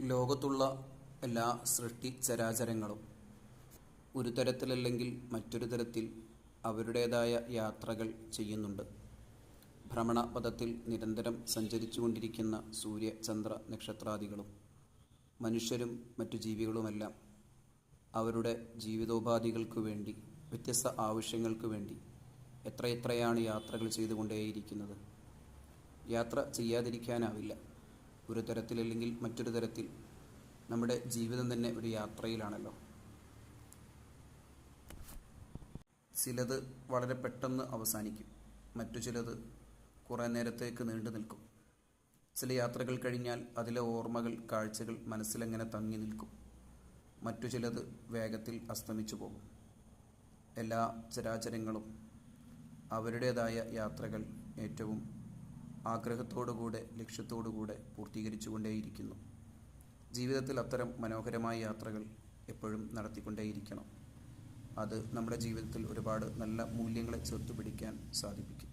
ലോകത്തുള്ള എല്ലാ സൃഷ്ടിചരാചരങ്ങളും ഒരു തരത്തിലല്ലെങ്കിൽ മറ്റൊരു തരത്തിൽ അവരുടേതായ യാത്രകൾ ചെയ്യുന്നുണ്ട്. ഭ്രമണപഥത്തിൽ നിരന്തരം സഞ്ചരിച്ചുകൊണ്ടിരിക്കുന്ന സൂര്യ, ചന്ദ്ര, നക്ഷത്രാദികളും മനുഷ്യരും മറ്റു ജീവികളുമെല്ലാം അവരുടെ ജീവിതോപാധികൾക്കു വേണ്ടി, വ്യത്യസ്ത ആവശ്യങ്ങൾക്ക് വേണ്ടി എത്രയെത്രയാണ് യാത്രകൾ ചെയ്തുകൊണ്ടേയിരിക്കുന്നത്. യാത്ര ചെയ്യാതിരിക്കാനാവില്ല. ഒരു തരത്തിലല്ലെങ്കിൽ മറ്റൊരു തരത്തിൽ നമ്മുടെ ജീവിതം തന്നെ ഒരു യാത്രയിലാണല്ലോ. ചിലത് വളരെ പെട്ടെന്ന് അവസാനിക്കും, മറ്റു ചിലത് കുറേ നേരത്തേക്ക് നീണ്ടു നിൽക്കും. ചില യാത്രകൾ കഴിഞ്ഞാൽ അതിലെ ഓർമ്മകൾ, കാഴ്ചകൾ മനസ്സിലെങ്ങനെ തങ്ങി നിൽക്കും. മറ്റു ചിലത് വേഗത്തിൽ അസ്തമിച്ചു പോകും. എല്ലാ ചരാചരങ്ങളും അവരുടേതായ യാത്രകൾ ഏറ്റവും ആഗ്രഹത്തോടുകൂടെ, ലക്ഷ്യത്തോടുകൂടെ പൂർത്തീകരിച്ചു കൊണ്ടേയിരിക്കുന്നു. ജീവിതത്തിൽ അത്തരം മനോഹരമായ യാത്രകൾ എപ്പോഴും നടത്തിക്കൊണ്ടേയിരിക്കണം. അത് നമ്മുടെ ജീവിതത്തിൽ ഒരുപാട് നല്ല മൂല്യങ്ങളെ ചേർത്ത് പിടിക്കാൻ സാധിപ്പിക്കും.